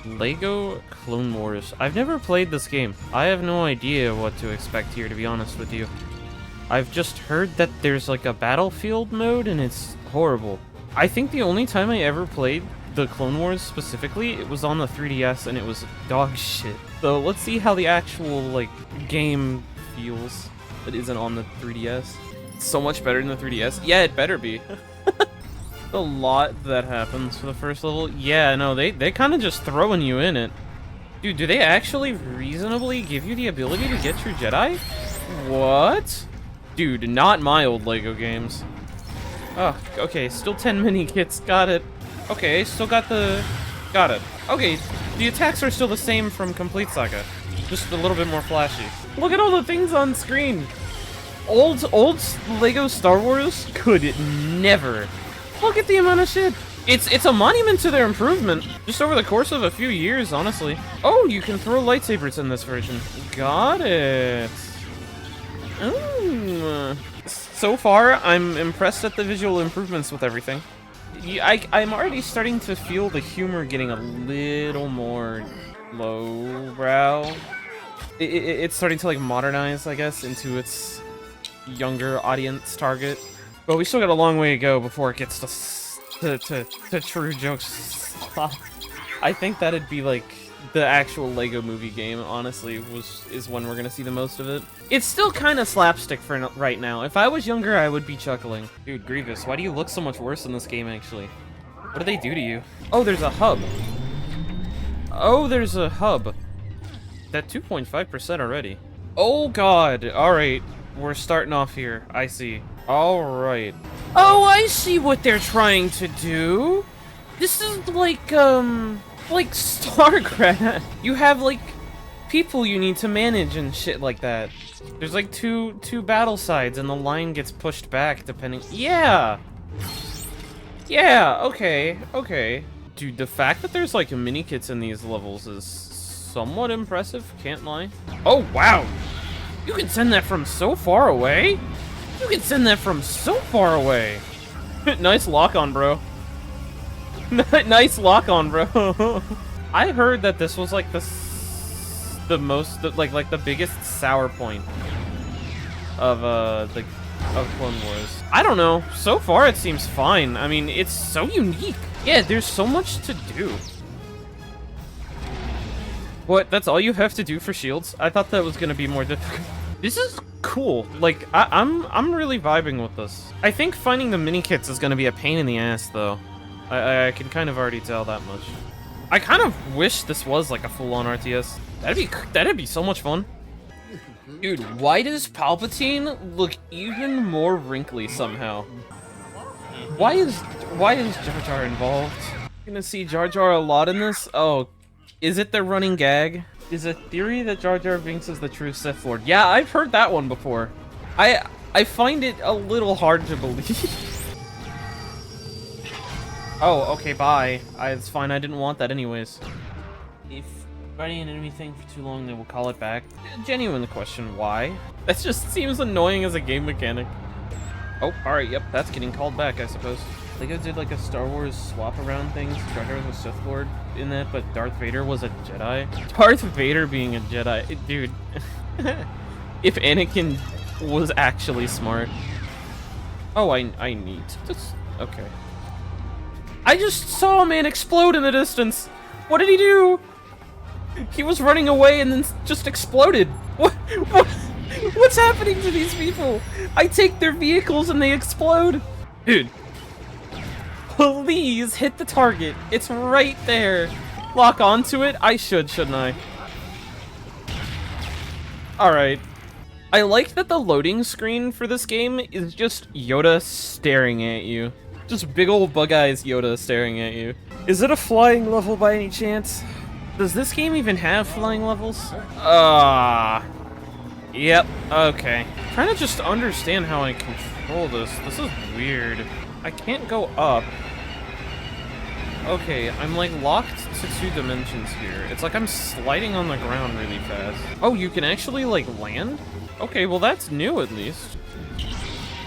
Lego Clone Wars. I've never played this game. I have no idea what to expect here, to be honest with you. I've just heard that there's like a battlefield mode and it's horrible. I think the only time I ever played the Clone Wars specifically, it was on the 3DS and it was dog shit. So let's see how the actual like game feels that isn't on the 3DS. It's so much better than the 3DS. Yeah, it better be. A lot that happens for the first level. Yeah, no, they kind of just throwing you in it. Dude, do they actually reasonably give you the ability to get your Jedi? What? Dude, not my old Lego games. Oh, okay, still 10 mini kits, got it. Okay, still got the... got it. Okay, the attacks are still the same from Complete Saga. Just a little bit more flashy. Look at all the things on screen! Old Lego Star Wars could never... Look at the amount of shit. It's a monument to their improvement, just over the course of a few years, honestly. Oh, you can throw lightsabers in this version. Got it. So far, I'm impressed at the visual improvements with everything. I'm already starting to feel the humor getting a little more lowbrow. It's starting to like modernize, I guess, into its younger audience target. But we still got a long way to go before it gets to true jokes. I think that'd be like the actual Lego movie game, honestly, is when we're gonna see the most of it. It's still kind of slapstick for right now. If I was younger, I would be chuckling. Dude, Grievous, why do you look so much worse in this game, actually? What do they do to you? Oh, there's a hub. Oh, there's a hub. That 2.5% already. Oh, God. All right. We're starting off here. I see. All right. Oh, I see what they're trying to do. This is like StarCraft. You have, like, people you need to manage and shit like that. There's, like, two battle sides, and the line gets pushed back depending... Yeah! Yeah, okay, okay. Dude, the fact that there's, like, mini-kits in these levels is somewhat impressive, can't lie. Oh, wow! You can send that from so far away? You can send that from so far away! Nice lock-on, bro. Nice lock-on, bro. I heard that this was like the biggest sour point of Clone Wars. I don't know. So far it seems fine. I mean, it's so unique. Yeah, there's so much to do. What? That's all you have to do for shields? I thought that was gonna be more difficult. This is cool. Like, I'm really vibing with this. I think finding the mini kits is gonna be a pain in the ass, though. I can kind of already tell that much. I kind of wish this was like a full-on RTS. That'd be so much fun. Dude, why does Palpatine look even more wrinkly somehow? Why is Jar Jar involved? You're gonna see Jar Jar a lot in this? Oh, is it the running gag? Is a theory that Jar Jar Binks is the true Sith Lord? Yeah, I've heard that one before. I find it a little hard to believe. Oh, okay, bye. It's fine, I didn't want that anyways. If writing an enemy thing for too long, they will call it back. Genuine question, why? That just seems annoying as a game mechanic. Oh, alright, yep, that's getting called back, I suppose. Lego did like a Star Wars swap around things. Jar Jar was a Sith Lord in that, but Darth Vader was a Jedi. Darth Vader being a Jedi, dude. If Anakin was actually smart. Oh, I need this. Okay. I just saw a man explode in the distance. What did he do? He was running away and then just exploded. What's happening to these people? I take their vehicles and they explode. Dude. Please hit the target. It's right there. Lock onto it? I shouldn't I? Alright. I like that the loading screen for this game is just Yoda staring at you. Just big old bug eyes Yoda staring at you. Is it a flying level by any chance? Does this game even have flying levels? Yep, okay. Trying to just understand how I control this. This is weird. I can't go up. Okay, I'm like locked to 2 dimensions here. It's like I'm sliding on the ground really fast. Oh, you can actually like land? Okay, well that's new at least.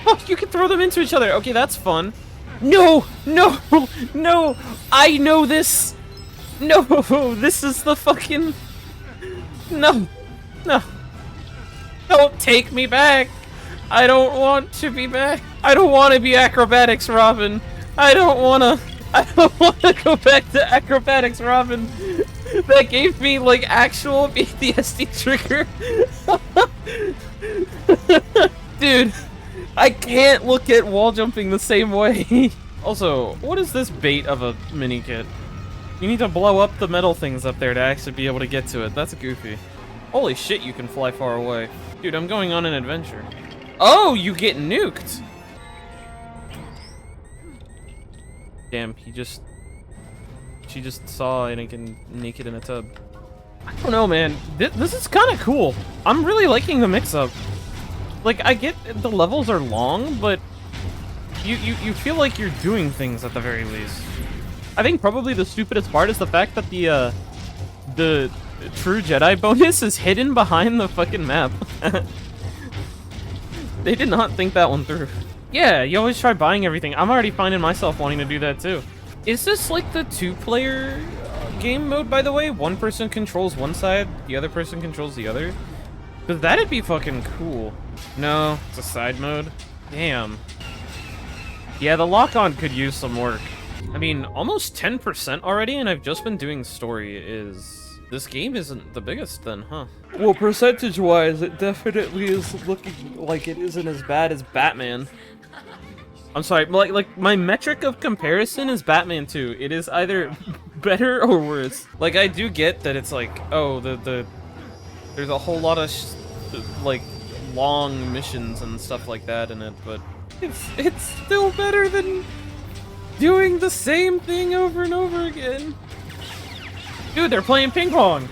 Oh, you can throw them into each other. Okay, that's fun. No! No! No! I know this! No, this is the fucking... No, no. Don't take me back. I don't want to be back. I don't want to be Acrobatics Robin. I don't want to go back to Acrobatics Robin. That gave me, like, actual PTSD trigger. Dude, I can't look at wall jumping the same way. Also, what is this bait of a mini kit? You need to blow up the metal things up there to actually be able to get to it. That's goofy. Holy shit, you can fly far away. Dude, I'm going on an adventure. Oh, you get nuked! Damn, she just saw Anakin naked in a tub. I don't know, man. This is kind of cool. I'm really liking the mix-up. Like, I get the levels are long, but you feel like you're doing things at the very least. I think probably the stupidest part is the fact that the True Jedi bonus is hidden behind the fucking map. They did not think that one through. Yeah, you always try buying everything. I'm already finding myself wanting to do that too. Is this like the two-player game mode, by the way? One person controls one side, the other person controls the other? Because that'd be fucking cool. No, it's a side mode. Damn. Yeah, the lock-on could use some work. I mean, almost 10% already, and I've just been doing story. This game isn't the biggest then, huh? Well, percentage-wise, it definitely is looking like it isn't as bad as Batman. I'm sorry, like my metric of comparison is Batman 2. It is either better or worse. Like, I do get that it's like, oh, there's a whole lot of like long missions and stuff like that in it, but it's still better than doing the same thing over and over again. Dude, they're playing ping pong.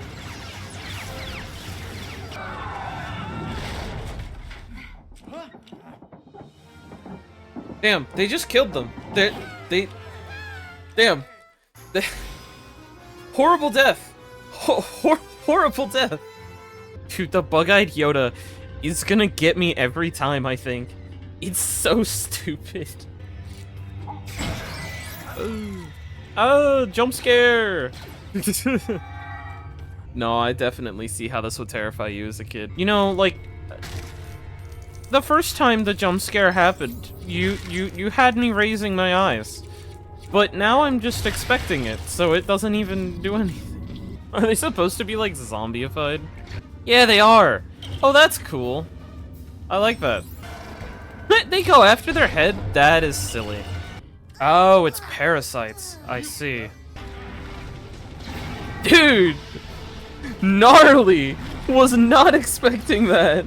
Damn, they just killed them. Damn. Horrible death. Horrible death. Dude, the bug-eyed Yoda is gonna get me every time, I think. It's so stupid. Oh, jump scare! No, I definitely see how this would terrify you as a kid. You know, like, the first time the jump scare happened, you had me raising my eyes. But now I'm just expecting it, so it doesn't even do anything. Are they supposed to be, like, zombieified? Yeah, they are! Oh, that's cool. I like that. They go after their head? That is silly. Oh, it's parasites. I see. Dude! Gnarly! Was not expecting that.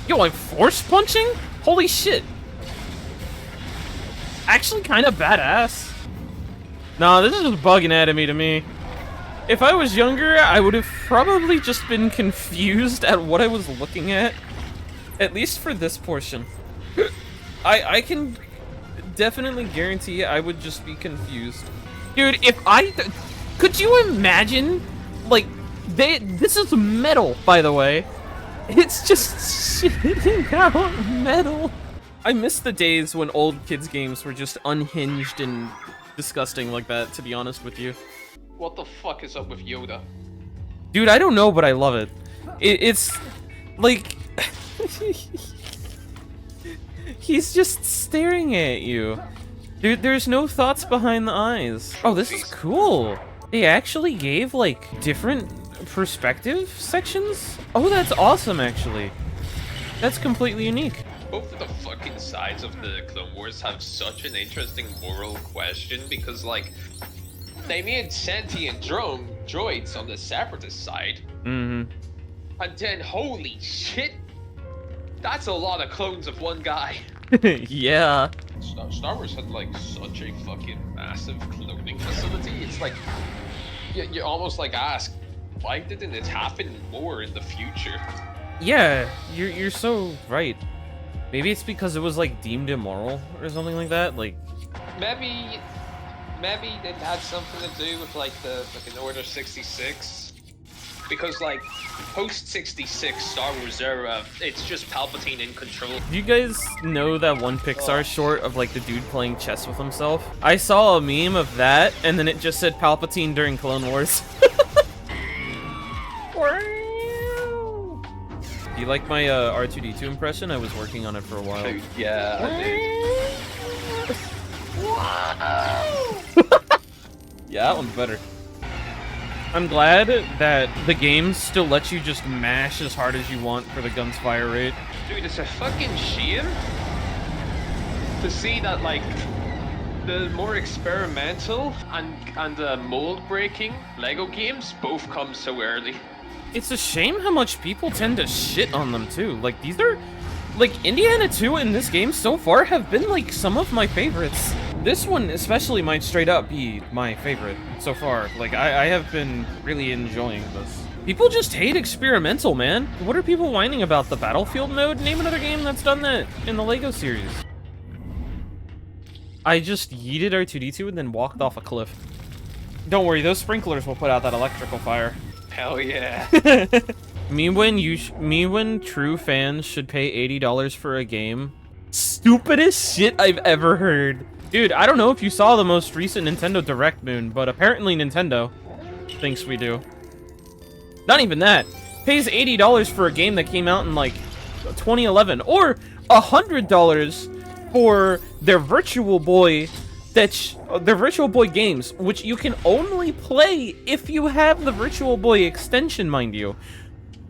Yo, I'm force punching? Holy shit. Actually kind of badass. Nah, this is just bug anatomy to me. If I was younger, I would have probably just been confused at what I was looking at. At least for this portion. I can definitely guarantee I would just be confused. Dude, could you imagine, like, this is metal, by the way. It's just shitting out metal. I miss the days when old kids games were just unhinged and disgusting like that, to be honest with you. What the fuck is up with Yoda? Dude, I don't know, but I love it. It's like he's just staring at you. Dude, there's no thoughts behind the eyes. Oh, this is cool. They actually gave, like, different perspective sections? Oh, that's awesome, actually. That's completely unique. Both of the fucking sides of the Clone Wars have such an interesting moral question because, like, they made sentient droids on the Separatist side. Mm-hmm. And then, holy shit, that's a lot of clones of one guy. Yeah. Star Wars had, like, such a fucking massive cloning facility. It's like, you almost, like, ask, why didn't it happen more in the future? Yeah, you're so right. Maybe it's because it was, like, deemed immoral or something like that. Like, maybe it had something to do with, like, the fucking Order 66. because like post 66 Star Wars era, it's just Palpatine in control. Do you guys know that one Pixar short of like the dude playing chess with himself? I saw a meme of that, and then it just said Palpatine during Clone Wars. Do you like my R2-D2 impression? I was working on it for a while. Yeah, I did. Yeah, that one's better. I'm glad that the game still lets you just mash as hard as you want for the gun's fire rate. Dude, it's a fucking shame to see that like the more experimental and mold breaking Lego games both come so early. It's a shame how much people tend to shit on them too. Like these are, like Indiana 2 in this game so far have been like some of my favorites. This one especially might straight up be my favorite so far. Like I have been really enjoying this. People just hate experimental, man. What are people whining about? The Battlefield mode? Name another game that's done that in the Lego series. I just yeeted R2-D2 and then walked off a cliff. Don't worry, those sprinklers will put out that electrical fire. Hell yeah. Me when true fans should pay $80 for a game. Stupidest shit I've ever heard. Dude, I don't know if you saw the most recent Nintendo Direct, Moon, but apparently Nintendo thinks we do. Not even that. Pays $80 for a game that came out in like 2011, or $100 for their Virtual Boy their Virtual Boy games, which you can only play if you have the Virtual Boy extension, mind you,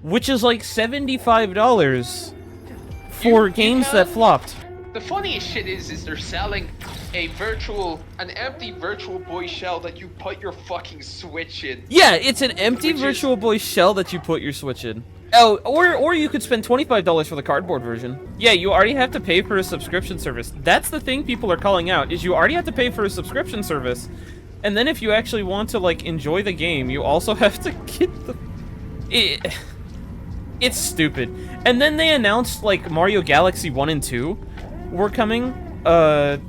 which is like $75 for games that flopped. The funniest shit is they're selling an empty Virtual Boy shell that you put your fucking Switch in. Yeah, it's an empty Virtual Boy shell that you put your Switch in. Oh, or you could spend $25 for the cardboard version. Yeah, you already have to pay for a subscription service. That's the thing people are calling out, is you already have to pay for a subscription service. And then if you actually want to, like, enjoy the game, you also have to get the... It's stupid. And then they announced, like, Mario Galaxy 1 and 2 were coming, to,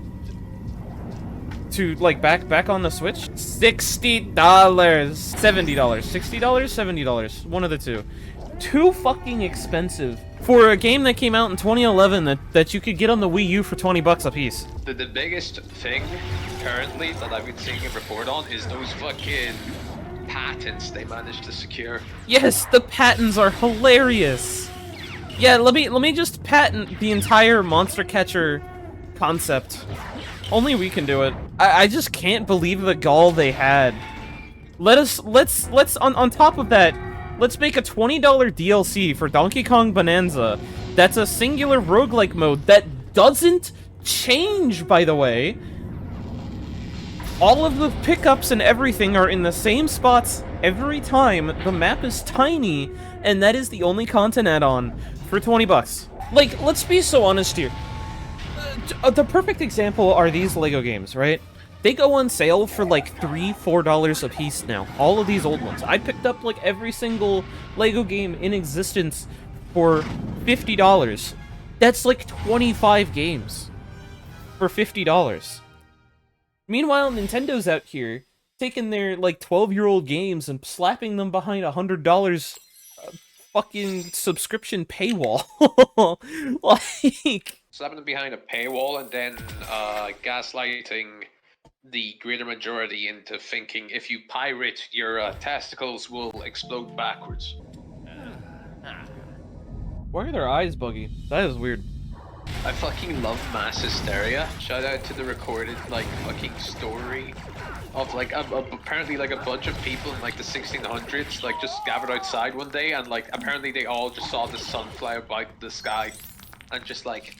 like, back on the Switch. $60. $70. $60? $70. One of the two. Too fucking expensive for a game that came out in 2011 that you could get on the Wii U for 20 bucks a piece. The biggest thing currently that I've been seeing a report on is those fucking patents they managed to secure. Yes, the patents are hilarious. Yeah, let me just patent the entire Monster Catcher concept. Only we can do it. I just can't believe the gall they had. Let's on top of that, let's make a $20 DLC for Donkey Kong Bonanza. That's a singular roguelike mode that doesn't change, by the way. All of the pickups and everything are in the same spots every time. The map is tiny, and that is the only content add-on for 20 bucks. Like, let's be so honest here. The perfect example are these Lego games, right? They go on sale for like $3, $4 a piece now. All of these old ones. I picked up like every single Lego game in existence for $50. That's like 25 games for $50. Meanwhile, Nintendo's out here taking their like 12-year-old games and slapping them behind $100 fucking subscription paywall. Like, slapping them behind a paywall and then gaslighting the greater majority into thinking if you pirate, your testicles will explode backwards. Why are their eyes buggy? That is weird. I fucking love mass hysteria. Shout out to the recorded like fucking story of like apparently like a bunch of people in like the 1600s like just gathered outside one day and like apparently they all just saw the sun fly about the sky and just like,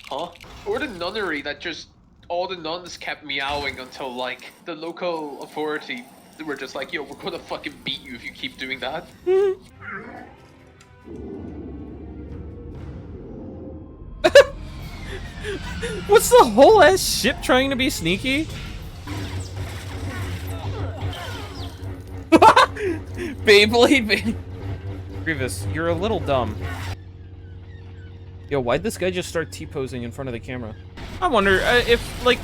huh? Or the nunnery that just all the nuns kept meowing until like the local authority were just like, yo, we're gonna fucking beat you if you keep doing that. What's the whole ass ship trying to be sneaky? Beyblade. Grievous, you're a little dumb. Yo, why'd this guy just start T-posing in front of the camera? I wonder if, like,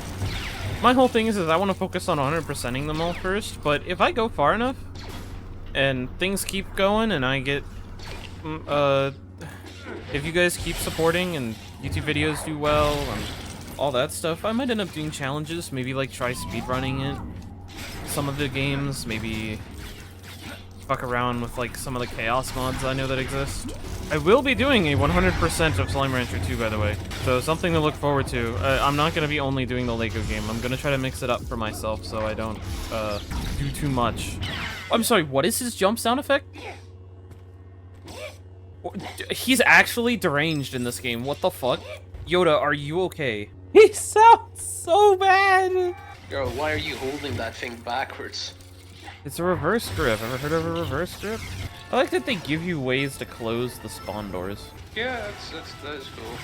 my whole thing is I want to focus on 100%ing them all first, but if I go far enough, and things keep going, and I get, if you guys keep supporting and YouTube videos do well and all that stuff, I might end up doing challenges, maybe like try speedrunning it, some of the games, maybe fuck around with like some of the chaos mods I know that exist. I will be doing a 100% of Slime Rancher 2, by the way, so something to look forward to. I'm not going to be only doing the Lego game. I'm going to try to mix it up for myself so I don't do too much. I'm sorry, what is his jump sound effect? He's actually deranged in this game. What the fuck? Yoda, are you okay? He sounds so bad! Girl, why are you holding that thing backwards? It's a reverse grip. Ever heard of a reverse grip? I like that they give you ways to close the spawn doors. Yeah, that is cool.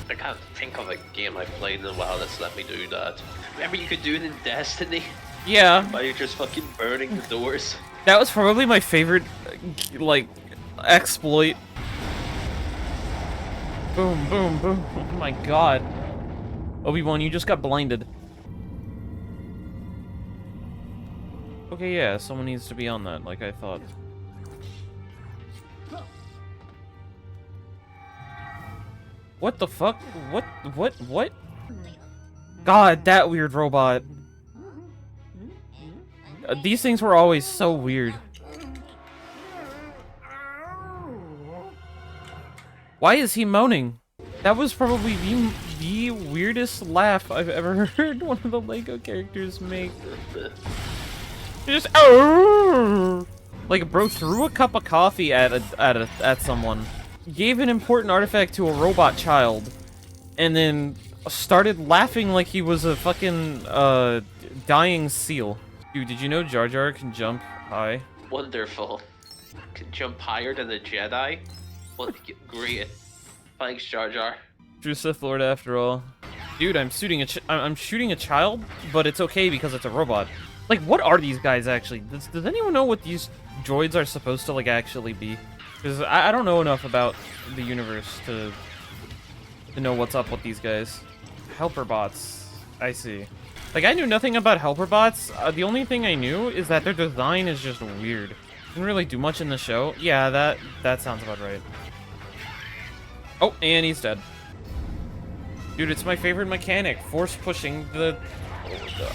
I can't think of a game I've played in a while that's let me do that. Remember you could do it in Destiny? Yeah. While you're just fucking burning the doors. That was probably my favorite, like, exploit. Boom, boom, boom. Oh my god. Obi-Wan, you just got blinded. Okay, yeah, someone needs to be on that, like I thought. What the fuck? What? God, that weird robot. These things were always so weird. Why is he moaning? That was probably the weirdest laugh I've ever heard one of the Lego characters make. Just like bro threw a cup of coffee at someone, gave an important artifact to a robot child, and then started laughing like he was a fucking dying seal. Dude, did you know Jar Jar can jump high? Wonderful. Can jump higher than a Jedi? What great. Thanks, Jar Jar. True Sith Lord after all. Dude, I'm shooting a child, but it's okay because it's a robot. Like, what are these guys actually? Does anyone know what these droids are supposed to, like, actually be? Because I don't know enough about the universe to know what's up with these guys. Helper bots. I see. Like, I knew nothing about helper bots. The only thing I knew is that their design is just weird. Didn't really do much in the show. Yeah, that sounds about right. Oh, and he's dead. Dude, it's my favorite mechanic. Force pushing the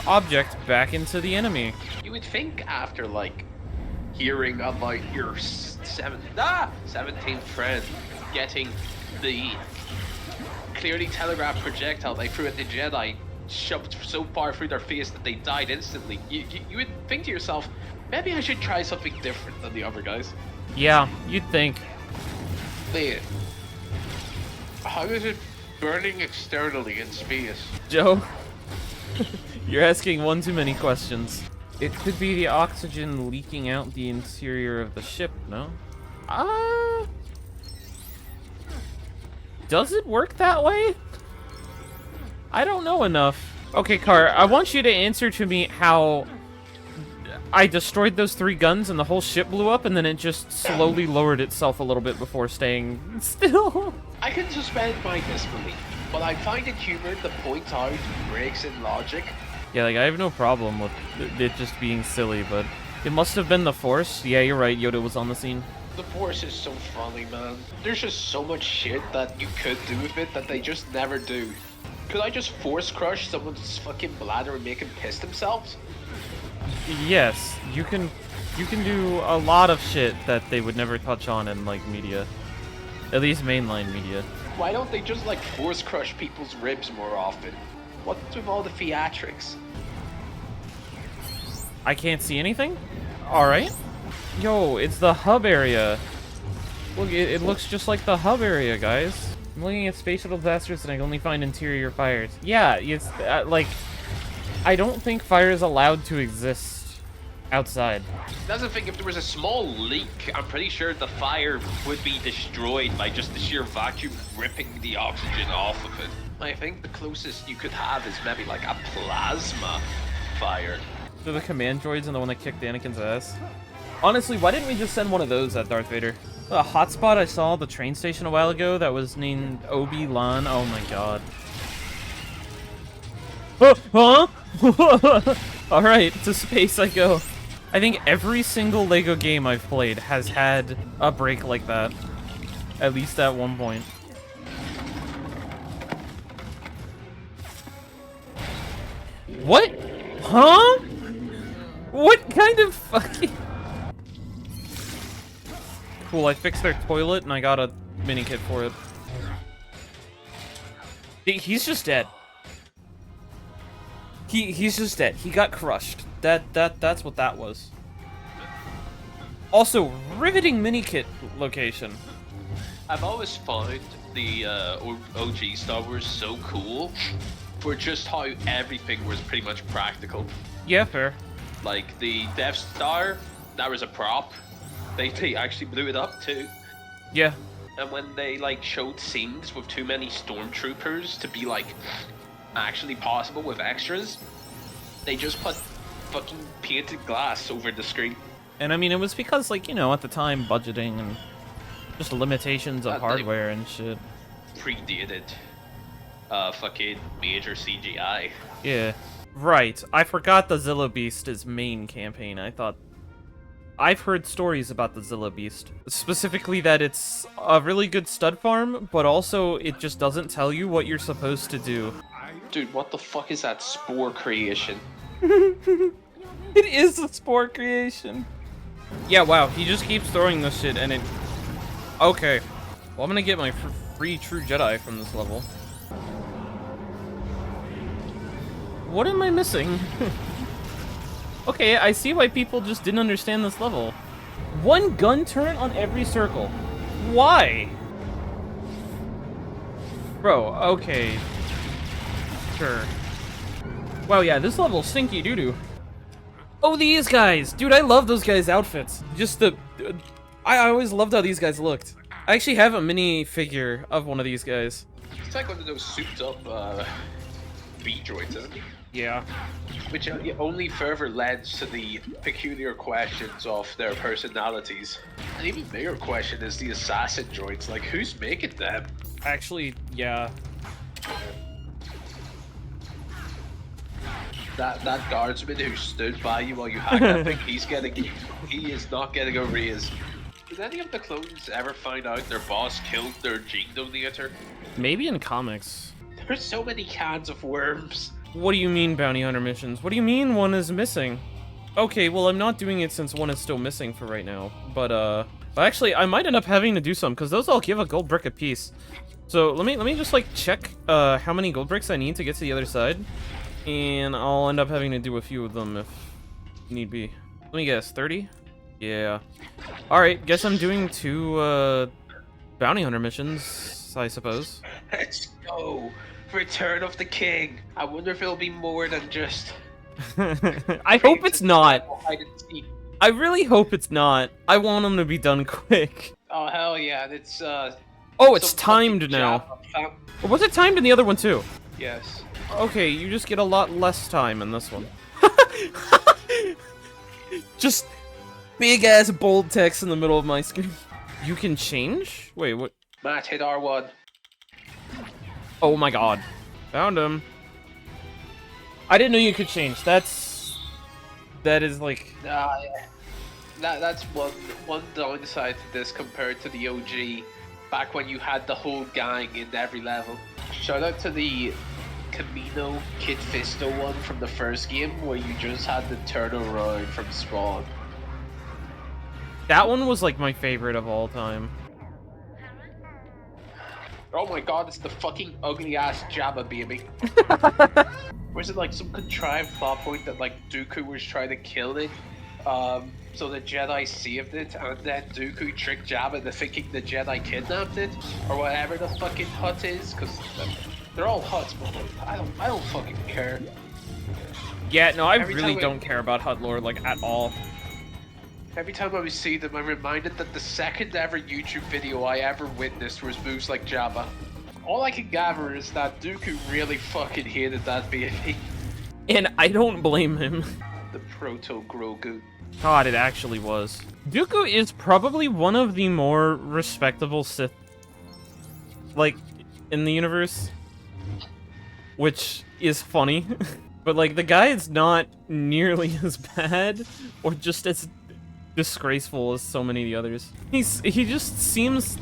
object back into the enemy. You would think after, like, hearing about your 17th friend getting the clearly telegraphed projectile they threw at the Jedi shoved so far through their face that they died instantly, you would think to yourself, maybe I should try something different than the other guys. Yeah, you'd think. Wait, how is it burning externally in space? Joe, you're asking one too many questions. It could be the oxygen leaking out the interior of the ship, no? Does it work that way? I don't know enough. Okay, Car, I want you to answer to me how I destroyed those 3 guns and the whole ship blew up and then it just slowly lowered itself a little bit before staying still. I can suspend my disbelief, but I find it humor that points out breaks in logic. Yeah, like, I have no problem with it just being silly, but it must have been the Force. Yeah, you're right, Yoda was on the scene. The Force is so funny, man. There's just so much shit that you could do with it that they just never do. Could I just force crush someone's fucking bladder and make him piss themselves? Yes, you can do a lot of shit that they would never touch on in, like, media. At least mainline media. Why don't they just, like, force crush people's ribs more often? What's with all the theatrics? I can't see anything? Alright. Yo, it's the hub area. Look, it looks just like the hub area, guys. I'm looking at spatial disasters and I can only find interior fires. Yeah, it's, like, I don't think fire is allowed to exist outside. That's the thing, if there was a small leak, I'm pretty sure the fire would be destroyed by just the sheer vacuum ripping the oxygen off of it. I think the closest you could have is maybe like a plasma fire. They're the command droids and the one that kicked Anakin's ass. Honestly, why didn't we just send one of those at Darth Vader? A hotspot I saw at the train station a while ago that was named Obi-Lan. Oh my god. Huh? Alright, to space I go. I think every single LEGO game I've played has had a break like that. At least at one point. What? Huh? What kind of fucking... Cool, I fixed their toilet and I got a mini kit for it. He's just dead. He's just dead. He got crushed. That's what that was. Also, riveting mini kit location. I've always found the OG Star Wars so cool for just how everything was pretty much practical. Yeah, fair. Like the Death Star, that was a prop. They actually blew it up too. Yeah. And when they like showed scenes with too many stormtroopers to be like actually possible with extras, they just put fucking painted glass over the screen. And I mean, it was because, like, you know, at the time, budgeting and just limitations of hardware and shit. Predated fucking major CGI. Yeah. Right. I forgot the Zilla Beast is main campaign. I've heard stories about the Zilla Beast. Specifically that it's a really good stud farm, but also it just doesn't tell you what you're supposed to do. Dude, what the fuck is that spore creation? It is a spore creation. Yeah, wow, he just keeps throwing this shit and it... Okay. Well, I'm gonna get my free True Jedi from this level. What am I missing? Okay, I see why people just didn't understand this level. One gun turret on every circle. Why? Bro, okay. Sure. Wow, yeah, this level's stinky doo-doo. Oh, these guys! Dude, I love those guys' outfits. Just the... I always loved how these guys looked. I actually have a mini figure of one of these guys. It's like one of those souped-up B-droids, isn't it? Yeah. Which only further lends to the peculiar questions of their personalities. An even bigger question is the assassin droids. Like, who's making them? Actually, yeah. That guardsman who stood by you while you hacked that thing, he is not getting a raise. Did any of the clones ever find out their boss killed their gene donator? Maybe in comics. There's so many cans of worms. What do you mean, bounty hunter missions? What do you mean one is missing? Okay, well, I'm not doing it since one is still missing for right now. But actually, I might end up having to do some, because those all give a gold brick apiece. So, let me just, like, check, how many gold bricks I need to get to the other side. And I'll end up having to do a few of them if need be. Let me guess, 30? Yeah. Alright, guess I'm doing 2, bounty hunter missions, I suppose. Let's go! Return of the King. I wonder if it'll be more than just... I hope it's not. I really hope it's not. I want them to be done quick. Oh, hell yeah, it's, Oh, it's timed now. Or was it timed in the other one, too? Yes. Okay, you just get a lot less time in this one. Just big-ass bold text in the middle of my screen. You can change? Wait, what? Matt, hit R1. Oh my god. Found him. I didn't know you could change. That is like... Yeah. That's one downside to this compared to the OG, back when you had the whole gang in every level. Shout out to the Camino Kit Fisto one from the first game, where you just had to turn around from spawn. That one was like my favorite of all time. Oh my god, it's the fucking ugly ass Jabba baby. Was it like some contrived plot point that like Dooku was trying to kill it? So the Jedi saved it, and then Dooku tricked Jabba into thinking the Jedi kidnapped it, or whatever the fucking hut is, because they're all huts, but I don't fucking care. Yeah, no, I really don't care about Hut lore, like, at all. Every time I see them, I'm reminded that the second ever YouTube video I ever witnessed was moves like Jabba. All I can gather is that Dooku really fucking hated that baby. And I don't blame him. The Proto-Grogu. God, it actually was. Dooku is probably one of the more respectable Sith, like, in the universe. Which is funny. But like the guy is not nearly as bad or just as disgraceful as so many of the others. He just seems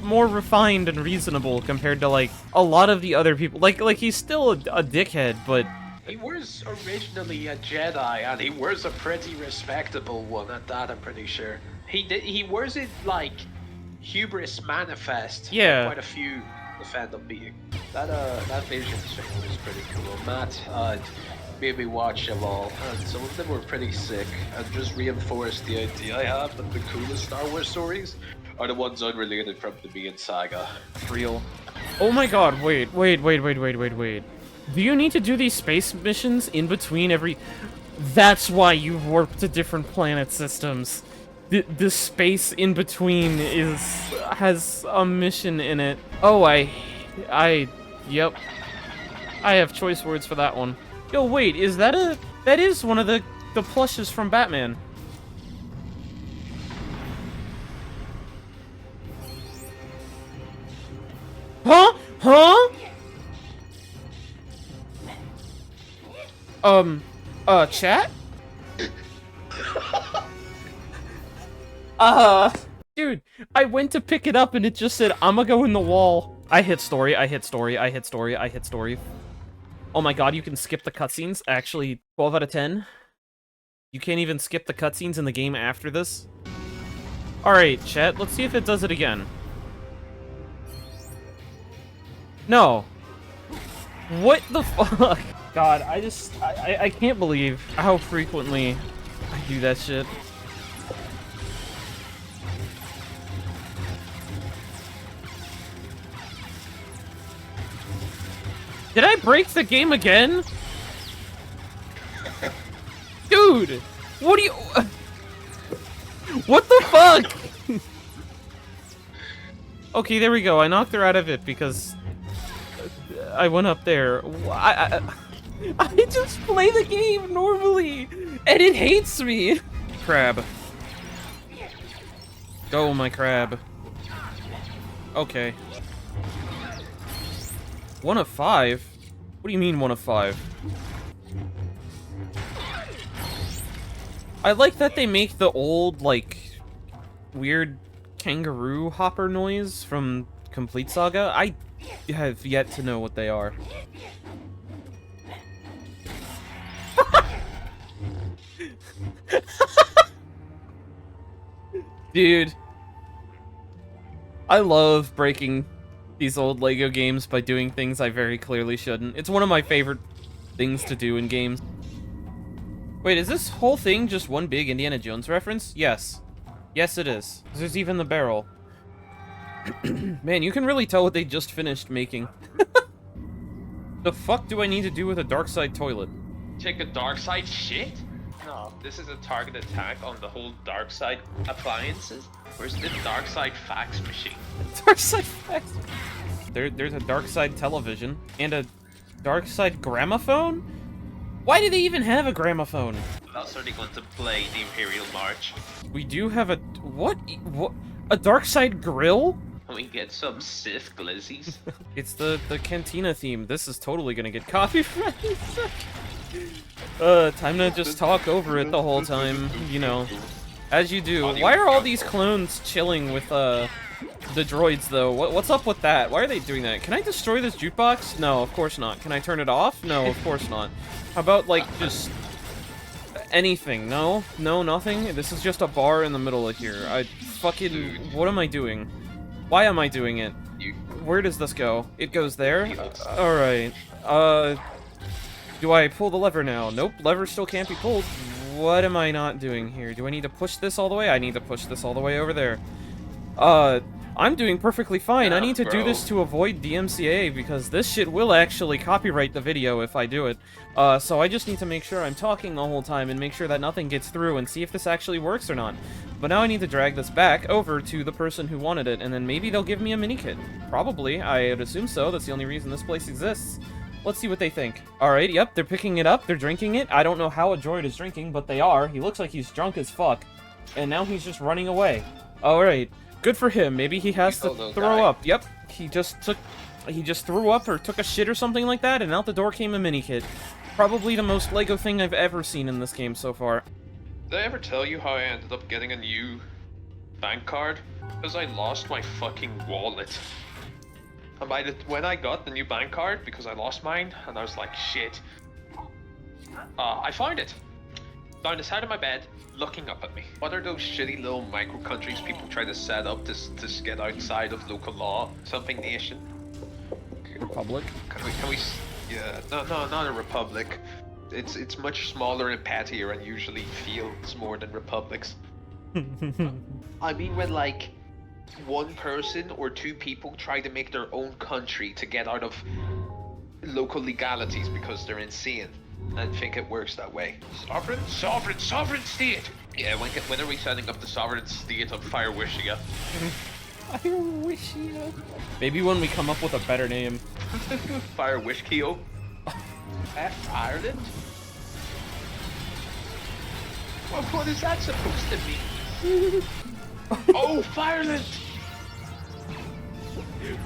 more refined and reasonable compared to like a lot of the other people. Like he's still a dickhead, but He was originally a Jedi, and he was a pretty respectable one at that, I'm pretty sure. He was in, like, Hubris Manifest. Yeah. Quite a few defend of being. That Vision thing was pretty cool. Matt made me watch them all, and some of them were pretty sick, and just reinforced the idea I have that the coolest Star Wars stories are the ones unrelated from the main saga. real. Oh my god, wait. Do you need to do these space missions in between every... That's why you warp to different planet systems. The space in between has a mission in it. Oh, yep. I have choice words for that one. Yo, wait, that is one of the plushes from Batman. Huh? Chat? Dude, I went to pick it up and it just said, I'ma go in the wall. I hit story. Oh my god, you can skip the cutscenes? Actually, 12 out of 10. You can't even skip the cutscenes in the game after this? Alright, chat, let's see if it does it again. No. What the fuck? God, I can't believe how frequently I do that shit. Did I break the game again? Dude! What do you... What the fuck? Okay, there we go. I knocked her out of it because I went up there. I just play the game normally, and it hates me. Crab. Go, my crab. Okay. 1 of 5? What do you mean 1 of 5? I like that they make the old, like, weird kangaroo hopper noise from Complete Saga. I have yet to know what they are. Dude. I love breaking these old LEGO games by doing things I very clearly shouldn't. It's one of my favorite things to do in games. Wait, is this whole thing just one big Indiana Jones reference? Yes. Yes, it is. There's even the barrel. Man, you can really tell what they just finished making. The fuck do I need to do with a dark side toilet? Take a dark side shit? No, this is a target attack on the whole dark side appliances. Where's the dark side fax machine? Dark side fax. There's a dark side television and a dark side gramophone? Why do they even have a gramophone? I'm certainly going to play the Imperial March. We do have a... What? A dark side grill? Can we get some Sith glizzies? It's the cantina theme. This is totally gonna get copyrighted. Time to just talk over it the whole time, you know. As you do. Why are all these clones chilling with, the droids, though? What's up with that? Why are they doing that? Can I destroy this jukebox? No, of course not. Can I turn it off? No, of course not. How about, like, just... anything? No? No, nothing? This is just a bar in the middle of here. Fucking... What am I doing? Why am I doing it? Where does this go? It goes there? Alright. Do I pull the lever now? Nope, lever still can't be pulled. What am I not doing here? Do I need to push this all the way? I need to push this all the way over there. I'm doing perfectly fine. I need to do this to avoid DMCA because this shit will actually copyright the video if I do it. So I just need to make sure I'm talking the whole time and make sure that nothing gets through and see if this actually works or not. But now I need to drag this back over to the person who wanted it, and then maybe they'll give me a mini-kit. Probably. I would assume so. That's the only reason this place exists. Let's see what they think. Alright, yep, they're picking it up. They're drinking it. I don't know how a droid is drinking, but they are. He looks like he's drunk as fuck. And now he's just running away. Alright. Good for him. Maybe he has to throw up. Yep. He just threw up or took a shit or something like that, and out the door came a mini kit. Probably the most Lego thing I've ever seen in this game so far. Did I ever tell you how I ended up getting a new bank card? Because I lost my fucking wallet. And when I got the new bank card, because I lost mine, and I was like, shit. I found it. Down the side of my bed, looking up at me. What are those shitty little micro countries people try to set up to get outside of local law? Something nation? Republic? Can we yeah, no, not a republic. It's much smaller and pettier and usually feels more than republics. I mean when like one person or two people try to make their own country to get out of local legalities because they're insane and think it works that way. Sovereign state! Yeah, when are we setting up the sovereign state of Firewishia? Firewishia. Maybe when we come up with a better name. Firewishkio? Ireland? Well, what is that supposed to mean? Oh, Fireland!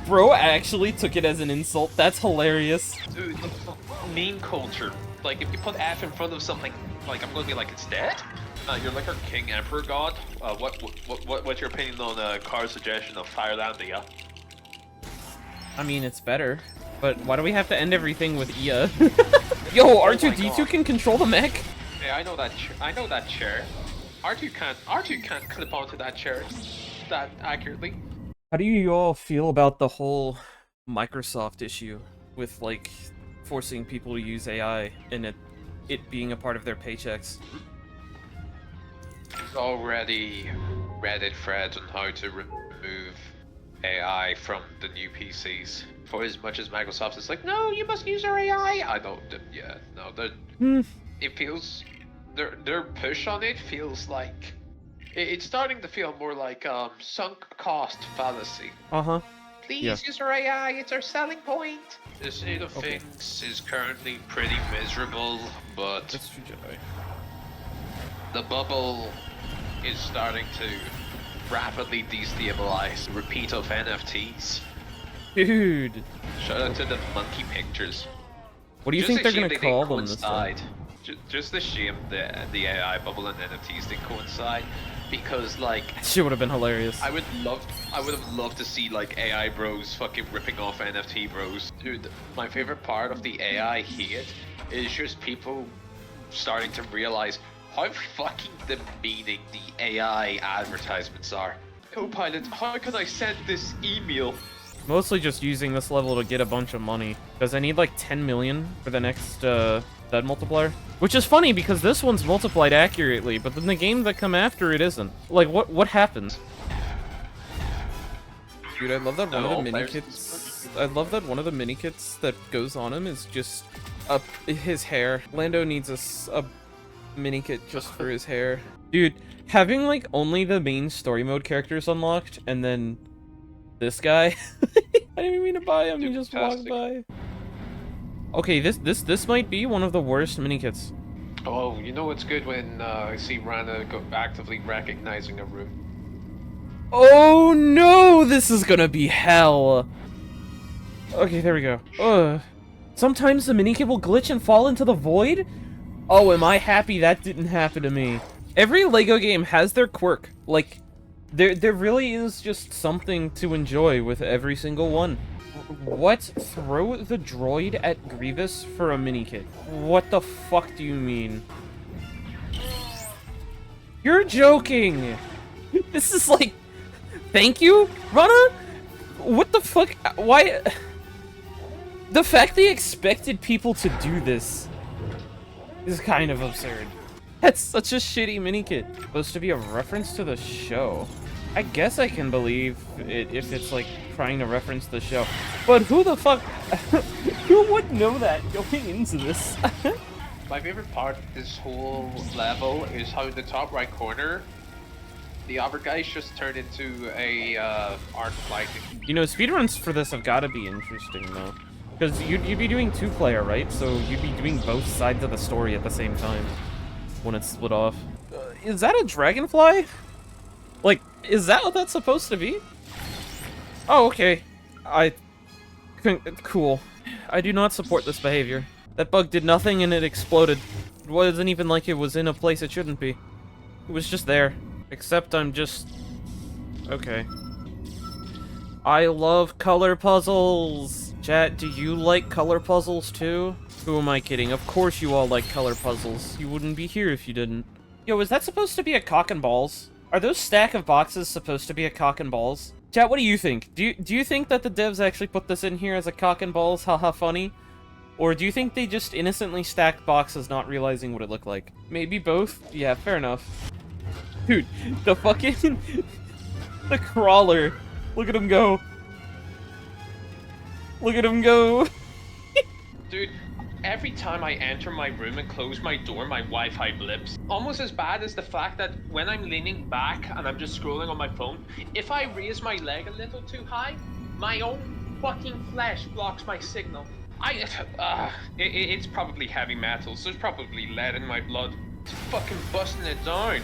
Bro actually took it as an insult. That's hilarious. Dude, meme culture. Like, if you put F in front of something, like, I'm gonna be like, it's dead? You're like our king emperor god. What's your opinion on Car's suggestion of Firelandia? I mean, it's better. But why do we have to end everything with Ia? Yo, R2-D2 can control the mech? Yeah, I know that chair. R2 can't clip onto that chair that accurately. How do you all feel about the whole Microsoft issue with, like, forcing people to use AI and it being a part of their paychecks? There's already Reddit threads on how to remove AI from the new PCs. For as much as Microsoft is like, no, you must use our AI. I don't. Yeah, no. It feels their push on it feels like it's starting to feel more like sunk cost fallacy. Please use our AI. It's our selling point. The state of things is currently pretty miserable, but That's true, Jedi. the bubble is starting to rapidly destabilize. Repeat of NFTs. Dude. Shout out to the monkey pictures. What do you think they're gonna call them this time? Just a shame the AI bubble and NFTs didn't coincide, because like Shit would have been hilarious. I would have loved to see like AI bros fucking ripping off NFT bros. Dude, my favorite part of the AI hate is just people starting to realize how fucking demeaning the AI advertisements are. Copilot, how can I send this email? Mostly just using this level to get a bunch of money. Because I need like 10 million for the next dead multiplier. Which is funny because this one's multiplied accurately, but then the game that come after it isn't. Like, what happens? Dude, I love that one of the mini kits. I love that one of the mini kits that goes on him is just his hair. Lando needs a mini kit just for his hair. Dude, having like only the main story mode characters unlocked and then this guy. I didn't even mean to buy him. He just walked by. Okay, this might be one of the worst mini kits. Oh, you know it's good when I see Rana actively recognizing a room. Oh no, this is gonna be hell. Okay, there we go. Ugh. Sometimes the mini kit will glitch and fall into the void? Oh, am I happy that didn't happen to me. Every LEGO game has their quirk. Like, there really is just something to enjoy with every single one. What? Throw the droid at Grievous for a mini kit? What the fuck do you mean? You're joking! This is like... Thank you, Rana? What the fuck? Why? The fact they expected people to do this is kind of absurd. That's such a shitty mini kit. Supposed to be a reference to the show. I guess I can believe it if it's like trying to reference the show. But who the fuck? Who would know that going into this? My favorite part of this whole level is how in the top right corner, the other guys just turned into a art of lighting. You know, speedruns for this have got to be interesting though, because you'd be doing 2-player, right? So you'd be doing both sides of the story at the same time when it's split off. Is that a dragonfly? Like, is that what that's supposed to be? Oh, okay. Cool. I do not support this behavior. That bug did nothing and it exploded. It wasn't even like it was in a place it shouldn't be. It was just there. Except I'm just... Okay. I love color puzzles! Chat, do you like color puzzles too? Who am I kidding? Of course you all like color puzzles. You wouldn't be here if you didn't. Yo, is that supposed to be a cock and balls? Are those stack of boxes supposed to be a cock and balls? Chat, what do you think? Do you think that the devs actually put this in here as a cock and balls? Haha, funny? Or do you think they just innocently stacked boxes not realizing what it looked like? Maybe both? Yeah, fair enough. Dude, the fucking... the crawler. Look at him go. Look at him go. Dude, every time I enter my room and close my door, my Wi-Fi blips. Almost as bad as the fact that when I'm leaning back and I'm just scrolling on my phone, if I raise my leg a little too high, my own fucking flesh blocks my signal. It's probably heavy metals. There's probably lead in my blood. It's fucking busting it down.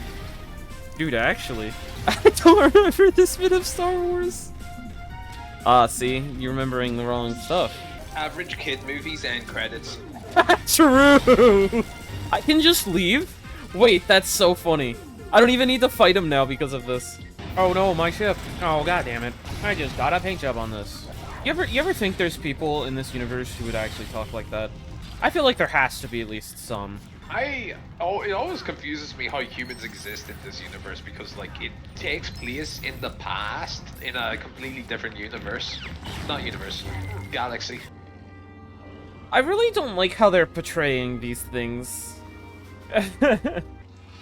Dude, actually, I don't remember this bit of Star Wars. Ah, see, you're remembering the wrong stuff. Average kid movies and credits. True! I can just leave? Wait, that's so funny. I don't even need to fight him now because of this. Oh no, my ship. Oh, god damn it. I just got a paint job on this. You ever think there's people in this universe who would actually talk like that? I feel like there has to be at least some. It always confuses me how humans exist in this universe because, like, it takes place in the past in a completely different universe. Not universe, galaxy. I really don't like how they're portraying these things.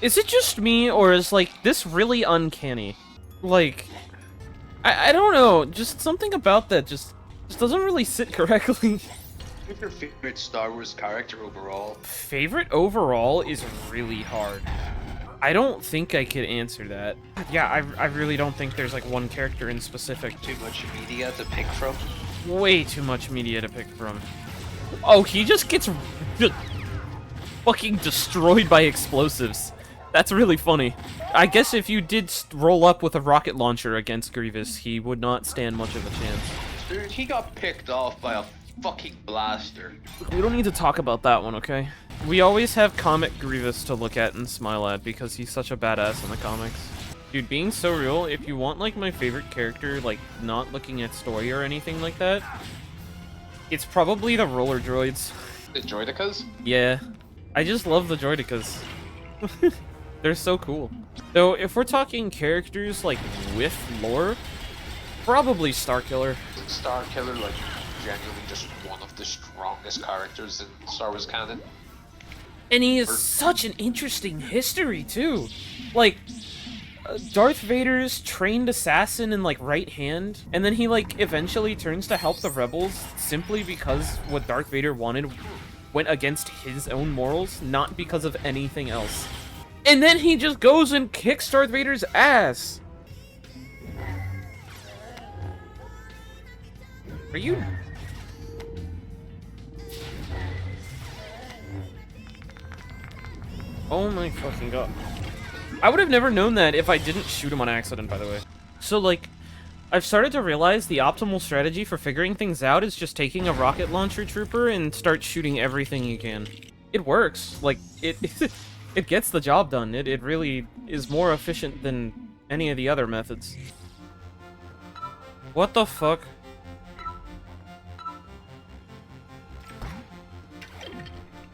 Is it just me, or is, like, this really uncanny? Like, I don't know, just something about that just doesn't really sit correctly. Who's your favorite Star Wars character overall? Favorite overall is really hard. I don't think I could answer that. Yeah, I really don't think there's like one character in specific. Too much media to pick from? Way too much media to pick from. Oh, he just gets fucking destroyed by explosives. That's really funny. I guess if you did roll up with a rocket launcher against Grievous, he would not stand much of a chance. Dude, he got picked off by a fucking blaster. We don't need to talk about that one, okay? We always have Comic Grievous to look at and smile at because he's such a badass in the comics. Dude, being so real, if you want like my favorite character, like not looking at story or anything like that, it's probably the roller droids. The Droidicas? Yeah. I just love the Droidicas. They're so cool. Though, if we're talking characters like with lore, probably Starkiller. Starkiller, like, genuinely just one of the strongest characters in Star Wars canon. And he has such an interesting history, too. Like, Darth Vader's trained assassin and, like, right hand, and then he, like, eventually turns to help the rebels simply because what Darth Vader wanted went against his own morals, not because of anything else. And then he just goes and kicks Darth Vader's ass! Are you... Oh my fucking god. I would have never known that if I didn't shoot him on accident, by the way. So, like, I've started to realize the optimal strategy for figuring things out is just taking a rocket launcher trooper and start shooting everything you can. It works. Like, it gets the job done. It really is more efficient than any of the other methods. What the fuck?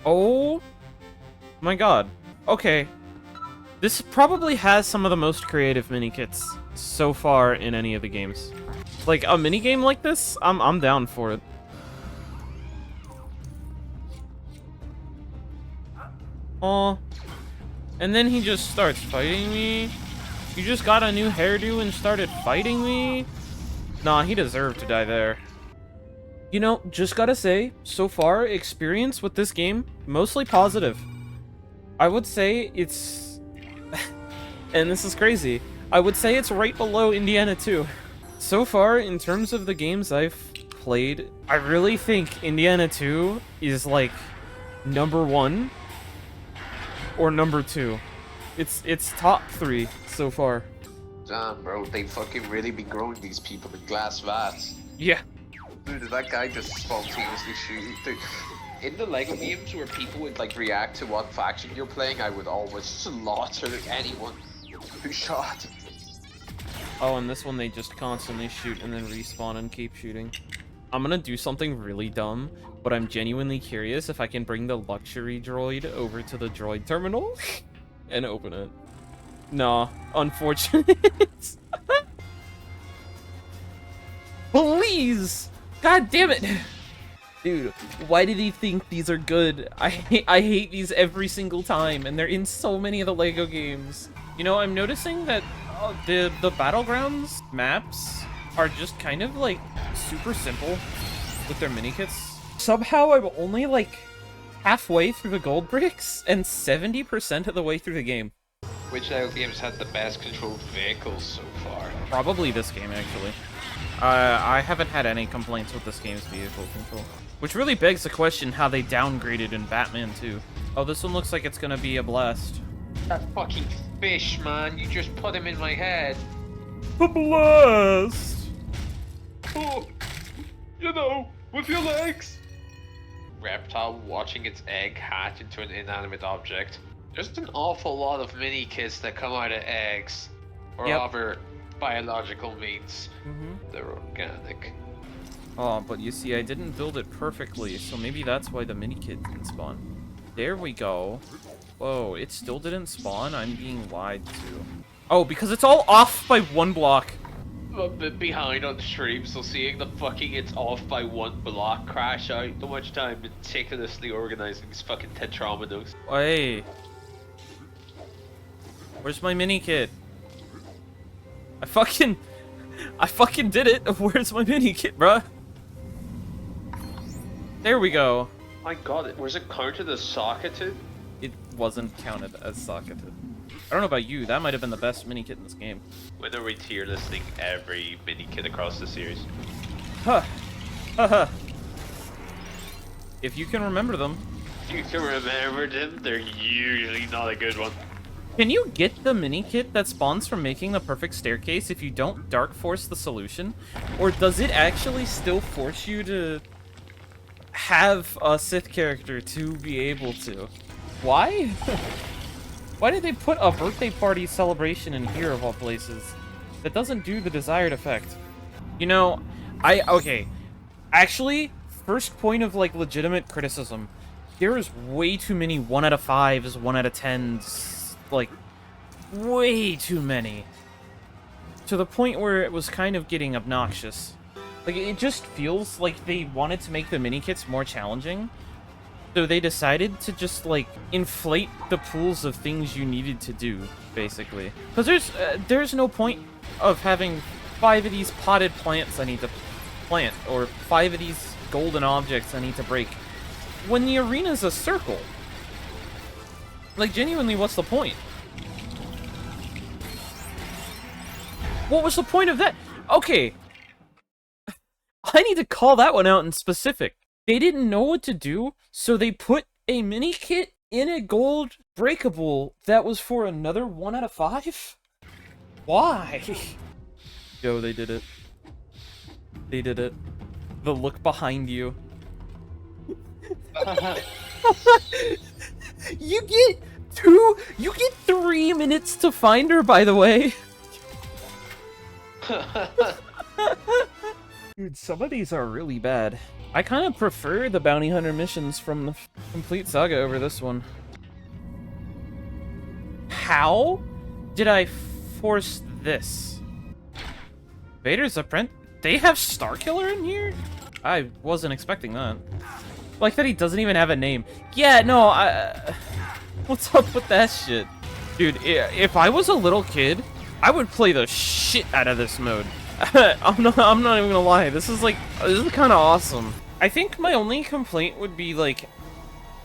Oh my god. Okay. This probably has some of the most creative mini-kits so far in any of the games. Like, a mini-game like this, I'm down for it. Aw. And then he just starts fighting me. You just got a new hairdo and started fighting me? Nah, he deserved to die there. You know, just gotta say, so far, experience with this game, mostly positive. I would say it's... and this is crazy. I would say it's right below Indiana 2. So far, in terms of the games I've played, I really think Indiana 2 is, like, #1 or #2. It's top 3 so far. Damn, bro, they fucking really be growing these people in glass vats. Yeah. Dude, did that guy just spontaneously shoot? Dude, In the Lego games where people would like react to what faction you're playing, I would always slaughter anyone who shot. Oh, and this one they just constantly shoot and then respawn and keep shooting. I'm gonna do something really dumb, but I'm genuinely curious if I can bring the luxury droid over to the droid terminal and open it. Nah, unfortunate. Please! God damn it! Dude, why did he think these are good? I hate these every single time, and they're in so many of the Lego games. You know, I'm noticing that the Battlegrounds maps are just kind of like super simple with their mini kits. Somehow I'm only like halfway through the gold bricks and 70% of the way through the game. Which Lego games had the best controlled vehicles so far? Probably this game, actually. I haven't had any complaints with this game's vehicle control. Which really begs the question how they downgraded in Batman 2. Oh, this one looks like it's gonna be a blast. That fucking fish, man. You just put him in my head. A blast! Oh, you know, with your legs. Reptile watching its egg hatch into an inanimate object. There's an awful lot of mini kits that come out of eggs or Yep. other biological means. They're organic. Oh, but you see, I didn't build it perfectly, so maybe that's why the mini kit didn't spawn. There we go. Whoa, it still didn't spawn? I'm being lied to. Oh, because it's all off by 1 block. A bit behind on the stream, so seeing the fucking it's off by 1 block crash out so much time meticulously organizing these fucking tetrominoes. Hey. Where's my mini kit? I fucking did it. Where's my mini kit, bruh? There we go. My god, was it counted as socketed? It wasn't counted as socketed. I don't know about you, that might have been the best mini kit in this game. When are we tier listing every mini kit across the series? Huh. Haha. If you can remember them. You can remember them, they're usually not a good one. Can you get the mini kit that spawns from making the perfect staircase if you don't dark force the solution? Or does it actually still force you to have a Sith character to be able to? Why? Why did they put a birthday party celebration in here of all places? That doesn't do the desired effect. You know, okay. Actually, first point of like legitimate criticism. There is way too many 1 out of 5s, 1 out of 10s. Like, way too many. To the point where it was kind of getting obnoxious. Like, it just feels like they wanted to make the mini-kits more challenging. So they decided to just, like, inflate the pools of things you needed to do, basically. Because there's no point of having 5 of these potted plants I need to plant, or 5 of these golden objects I need to break, when the arena's a circle. Like, genuinely, what's the point? What was the point of that? Okay. I need to call that one out in specific. They didn't know what to do, so they put a mini kit in a gold breakable that was for another 1 out of 5? Why? Yo, they did it. They did it. The look behind you. You get 3 minutes to find her, by the way. Dude, some of these are really bad. I kind of prefer the bounty hunter missions from the complete saga over this one. How did I force this? Vader's apprentice? They have Starkiller in here? I wasn't expecting that. Like that he doesn't even have a name. Yeah, no, what's up with that shit? Dude, if I was a little kid, I would play the shit out of this mode. I'm not even gonna lie. This is kind of awesome. I think my only complaint would be like,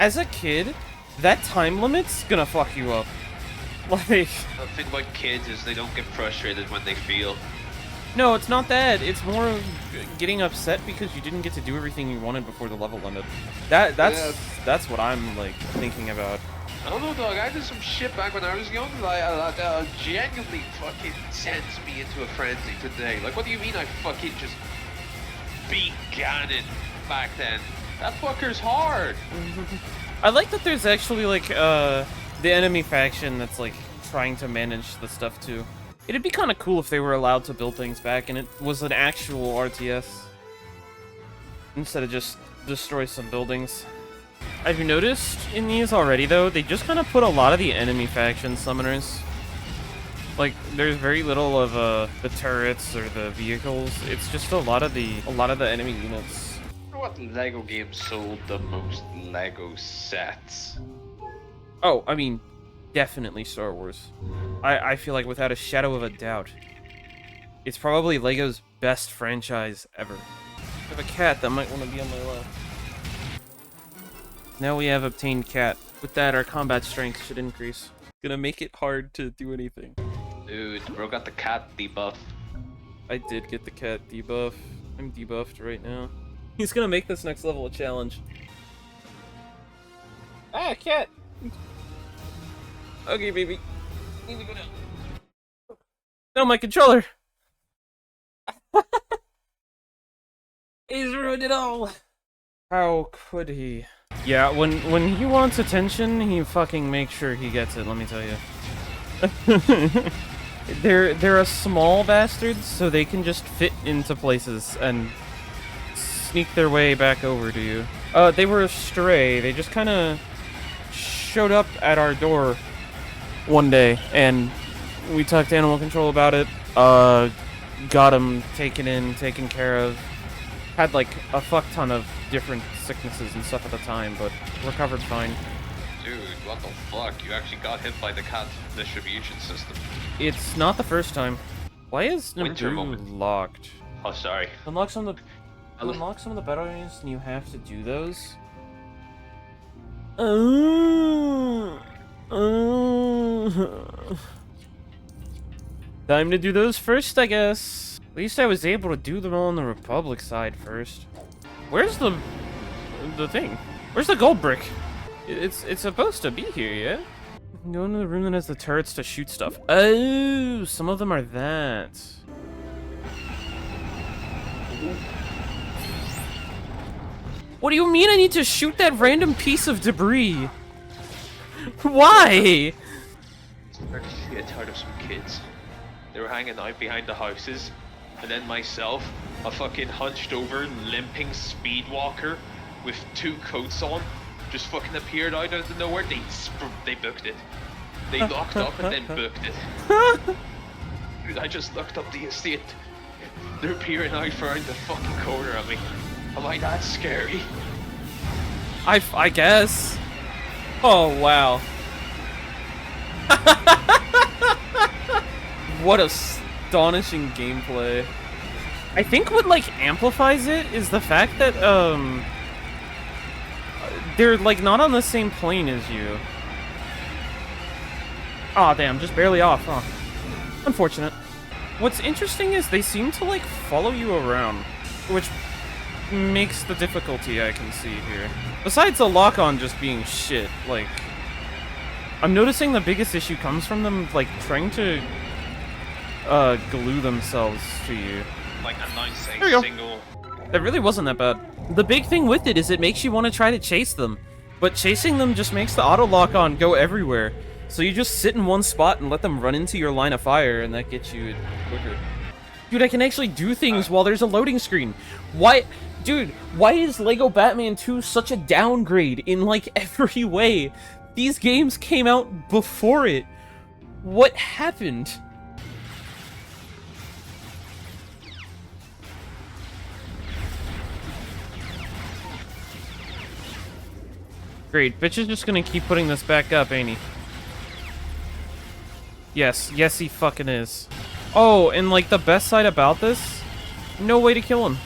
as a kid, that time limit's gonna fuck you up. Like, The thing about kids is they don't get frustrated when they feel. no, it's not that. It's more of getting upset because you didn't get to do everything you wanted before the level ended. That's what I'm like thinking about. I don't know, dog. I did some shit back when I was young that genuinely fucking sends me into a frenzy today. Like, what do you mean I fucking just beat Ganon back then? That fucker's hard. I like that there's actually like the enemy faction that's like trying to manage the stuff too. It'd be kind of cool if they were allowed to build things back and it was an actual RTS instead of just destroy some buildings. Have you noticed in these already though, they just kind of put a lot of the enemy faction summoners. Like there's very little of the turrets or the vehicles. It's just a lot of the enemy units. What Lego game sold the most Lego sets? Oh, I mean, definitely Star Wars. I feel like without a shadow of a doubt, it's probably Lego's best franchise ever. I have a cat that might want to be on my lap. Now we have obtained cat. With that, our combat strength should increase. Gonna make it hard to do anything. Dude, bro got the cat debuff. I did get the cat debuff. I'm debuffed right now. He's gonna make this next level a challenge. Ah, cat! Okay, baby. Need to go down. No, my controller! He's ruined it all! How could he? Yeah, when he wants attention, he fucking makes sure he gets it, let me tell you. They're a small bastards, so they can just fit into places and sneak their way back over to you. They were a stray. They just kind of showed up at our door one day, and we talked to animal control about it. Got them taken care of. Had like a fuck ton of different sicknesses and stuff at the time, but recovered fine. Dude, what the fuck? You actually got hit by the cat distribution system. It's not the first time. Why is Winter Naboo moment. locked? Oh, sorry. Unlock some of the battle areas, and you have to do those. Time to do those first, I guess. At least I was able to do them all on the Republic side first. Where's the thing? Where's the gold brick? It's supposed to be here, yeah? Go into the room that has the turrets to shoot stuff. Oh, some of them are that. What do you mean I need to shoot that random piece of debris? Why? I just get tired of some kids. They were hanging out behind the houses, and then myself, a fucking hunched over, limping speed walker with 2 coats on, just fucking appeared out of nowhere. They booked it. They locked up and then booked it. Dude, I just looked up the estate. They're peering out around the fucking corner at me. Am I that scary? I guess. Oh, wow. What astonishing gameplay. I think what, like, amplifies it is the fact that, they're, like, not on the same plane as you. Aw, damn, just barely off, huh? Unfortunate. What's interesting is they seem to, like, follow you around, which makes the difficulty I can see here. Besides the lock-on just being shit, like, I'm noticing the biggest issue comes from them, like, trying to, glue themselves to you. Like a nice single. That really wasn't that bad. The big thing with it is it makes you want to try to chase them, but chasing them just makes the auto lock-on go everywhere. So you just sit in one spot and let them run into your line of fire, and that gets you quicker. Dude, I can actually do things while there's a loading screen. Why? Dude, why is Lego Batman 2 such a downgrade in, like, every way? These games came out before it. What happened? Great, bitch is just gonna keep putting this back up, ain't he? Yes, yes he fucking is. Oh, and like the best side about this, no way to kill him.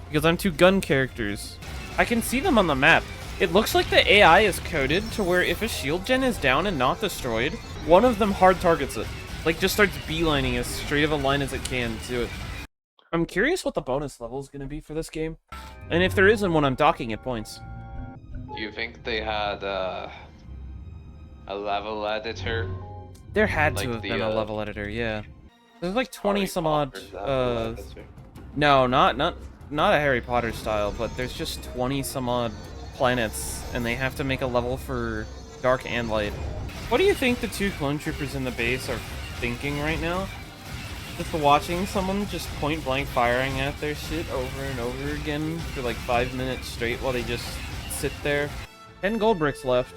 Because I'm 2 gun characters. I can see them on the map. It looks like the AI is coded to where if a shield gen is down and not destroyed, one of them hard targets it. Like just starts beelining as straight of a line as it can to it. I'm curious what the bonus level is gonna be for this game. And if there isn't one, I'm docking at points. Do you think they had a level editor? There had Like to have the, been a level editor, yeah. There's like 20 Harry some odd, Potter level editor? no, not not a Harry Potter style, but there's just 20 some odd planets, and they have to make a level for dark and light. What do you think the two clone troopers in the base are thinking right now? Just watching someone just point blank firing at their shit over and over again for like 5 minutes straight while they just sit there. 10 gold bricks left.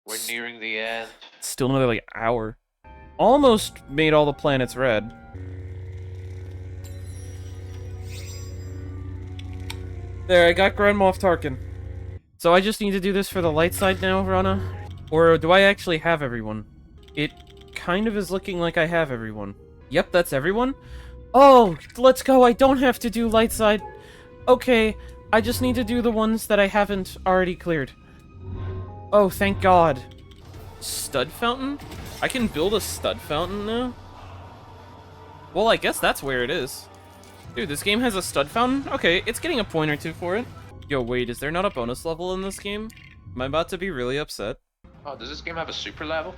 We're nearing the end. Still another like hour. Almost made all the planets red. There, I got Grand Moff Tarkin. So I just need to do this for the light side now, Rana? Or do I actually have everyone? It kind of is looking like I have everyone. Yep, that's everyone. Oh, let's go. I don't have to do light side. Okay, I just need to do the ones that I haven't already cleared. Oh, thank God. Stud fountain? I can build a stud fountain now? Well, I guess that's where it is. Dude, this game has a stud fountain? Okay, it's getting a point or two for it. Yo, wait, is there not a bonus level in this game? Am I about to be really upset? Oh, does this game have a super level?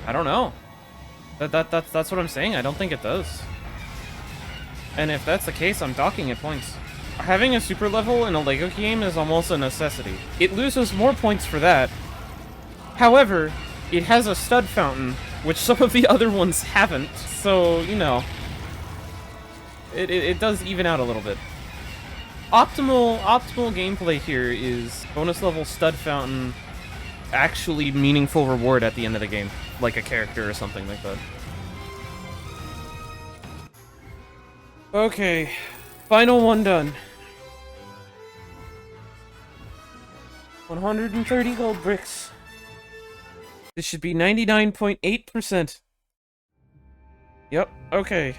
I don't know. That's what I'm saying. I don't think it does. And if that's the case, I'm docking at points. Having a super level in a LEGO game is almost a necessity. It loses more points for that. However, it has a stud fountain, which some of the other ones haven't. So, you know, it does even out a little bit. Optimal gameplay here is bonus level stud fountain, actually meaningful reward at the end of the game, like a character or something like that. Okay, final one done. 130 gold bricks. This should be 99.8%. Yep, okay.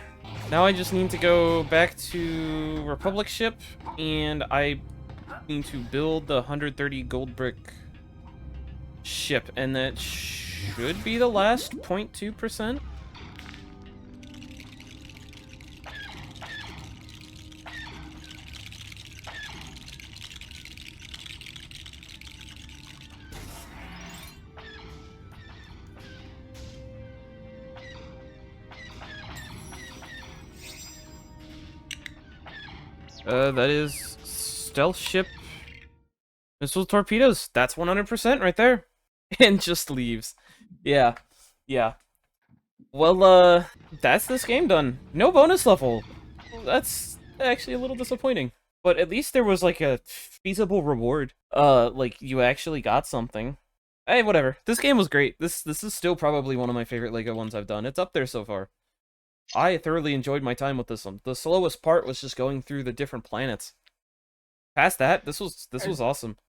Now I just need to go back to Republic ship, and I need to build the 130 gold brick ship, and that should be the last 0.2%. That is stealth ship missile torpedoes. That's 100% right there. And just leaves. Yeah. Yeah. Well, that's this game done. No bonus level. That's actually a little disappointing. But at least there was, like, a feasible reward. Like, you actually got something. Hey, whatever. This game was great. This is still probably one of my favorite LEGO ones I've done. It's up there so far. I thoroughly enjoyed my time with this one. The slowest part was just going through the different planets. Past that, this was awesome.